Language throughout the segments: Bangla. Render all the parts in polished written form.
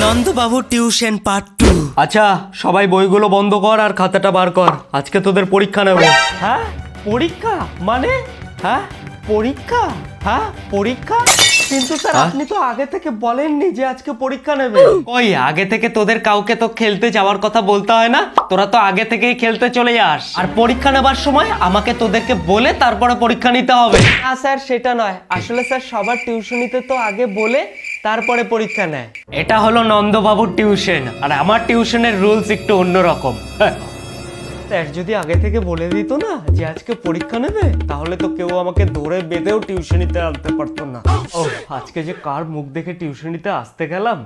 নন্দবাবু টিউশন পার্ট 2। আচ্ছা সবাই বইগুলো বন্ধ কর আর খাতাটা বার কর, আজকে তোদের পরীক্ষা নেব। হ্যাঁ পরীক্ষা মানে? হ্যাঁ পরীক্ষা? হ্যাঁ পরীক্ষা? কিন্তু স্যার আপনি তো আগে থেকে বলেননি যে আজকে পরীক্ষা নেবে। ওই আগে থেকে তোদের কাউকে তো খেলতে যাওয়ার কথা বলতে হয় না, তোরা তো আগে থেকেই খেলতে চলে যাস, আর পরীক্ষা নেবার সময় আমাকে তোদেরকে বলে তারপরে পরীক্ষা নিতে হবে। না স্যার সেটা নয়, আসলে স্যার সবার টিউশনিতে তো আগে বলে তারপরে পরীক্ষা নেয়। এটা হলো নন্দবাবুর টিউশন, আর আমার টিউশনের রুলস একটু অন্যরকম। স্যার যদি আগে থেকে বলে দিত না যে আজকে পরীক্ষা নেবে, তাহলে তো কেউ আমাকে ধরে বেঁধেও টিউশনিতে আনতে পারতো না। ও আজকে যে কার মুখ দেখে টিউশনিতে আসতে গেলাম,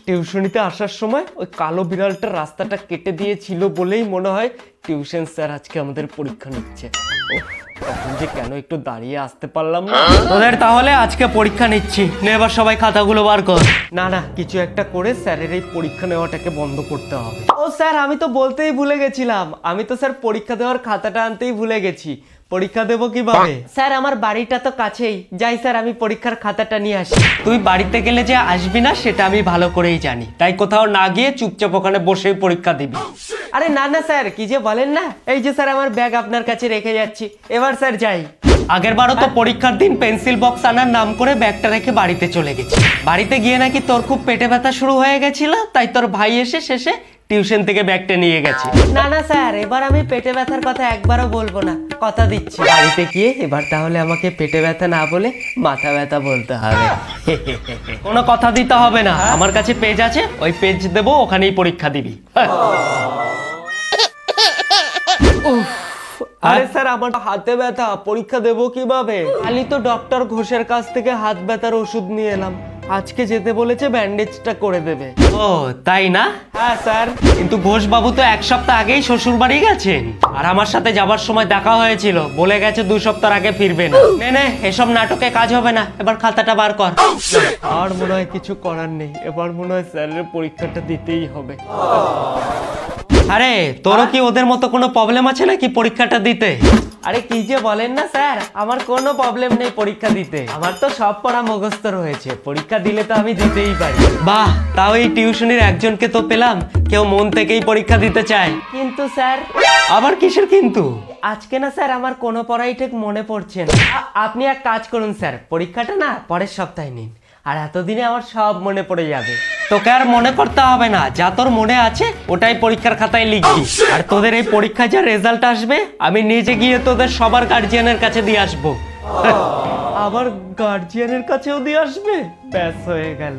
টিউশনিতে আসার সময় ওই কালো বিড়ালটা রাস্তাটা কেটে দিয়েছিল বলেই মনে হয় টিউশন স্যার আজকে আমাদের পরীক্ষা নিচ্ছে। এখন যে কেন একটু দাঁড়িয়ে আসতে পারলাম না। তোদের তাহলে আজকে পরীক্ষা নিচ্ছি, নে এবার সবাই খাতাগুলো বার কর। না না কিছু একটা করে স্যারের এই পরীক্ষা নেওয়াটাকে বন্ধ করতে হবে। ও স্যার আমি তো বলতেই ভুলে গেছিলাম, আমি তো স্যার পরীক্ষা দেওয়ার খাতাটা আনতেই ভুলে গেছি। পরীক্ষা দেবো কিভাবে? স্যার আমার বাড়িটা তো কাছেই, যাই স্যার আমি পরীক্ষার খাতাটা নিয়ে আসি। তুই বাড়িতে গেলে যে আসবি না সেটা আমি ভালো করেই জানি, তাই কোথাও না গিয়ে চুপচাপ ওখানে বসেই পরীক্ষা দিবি। আরে না না স্যার কি যে বলেন না, এই যে স্যার আমার ব্যাগ আপনার কাছে রেখে যাচ্ছি, এবার স্যার যাই। আগেরবারও তো পরীক্ষার দিন পেন্সিল বক্স আনার নাম করে ব্যাগটা রেখে বাড়িতে চলে গেছি, বাড়িতে গিয়ে নাকি তোর খুব পেটে ব্যথা শুরু হয়ে গেছিল, তাই তোর ভাই এসে শেষে টিউশন থেকে ব্যাগটা নিয়ে গেছে। না না স্যার এবার আমি পেটে ব্যথার কথা একবারও বলবো না, কথা দিচ্ছি। বাড়িতে গিয়ে এবার তাহলে আমাকে পেটে ব্যথা না বলে মাথা ব্যথা বলতে হবে। কোনো কথা দিতে হবে না, আমার কাছে পেজ আছে, ওই পেজ দেবো, ওখানেই পরীক্ষা দিবি। আরে স্যার আমার হাতে ব্যথা, পরীক্ষা দেবো কিভাবে? খালি তো ডক্টর ঘোষের কাছ থেকে হাত ব্যথার ওষুধ নিয়ে এলাম, আজকে যেতে বলেছে ব্যান্ডেজটা করে দেবে। ও তাই না? হ্যাঁ স্যার। কিন্তু ঘোষ বাবু তো 1 সপ্তাহ আগেই শ্বশুর বাড়ি গেছেন, আর আমার সাথে যাবার সময় দেখা হয়েছিল, বলে গেছে 2 সপ্তাহ আগে ফিরবে না। নে এসব নাটকে কাজ হবে না, এবার খাতাটা বার কর। আর মনে হয় কিছু করার নেই, এবার মনে হয় স্যারের পরীক্ষাটা দিতেই হবে। আরে তোরও কি ওদের মতো কোনো প্রবলেম আছে নাকি পরীক্ষাটা দিতে? আরে কি যে বলেন না স্যার, আমার কোনো প্রবলেম নেই পরীক্ষা দিতে, আমার তো সব পড়া মুখস্থ রয়েছে, পরীক্ষা দিলে তো আমি দিতেই পারি। বাহ, তাও এই টিউশনির একজনকে তো পেলাম কেউ মন থেকেই পরীক্ষা দিতে চায়। কিন্তু স্যার। আবার কিসের কিন্তু? আজকে না স্যার আমার কোনো পড়াই ঠিক মনে পড়ছে না। আপনি এক কাজ করুন স্যার, পরীক্ষাটা না পরের সপ্তাহে নিন, আর এতদিনে আমার সব মনে পড়ে যাবে। তোকে আর মনে করতে হবে না, যা তোর মনে আছে ওটাই পরীক্ষার খাতায় লিখবি, আর তোদের এই পরীক্ষায় যা রেজাল্ট আসবে আমি নিজে গিয়ে তোদের সবার গার্জিয়ানের কাছে দিয়ে আসবো। আবার গার্জিয়ানের কাছেও দিয়ে আসবে? ব্যাস হয়ে গেল।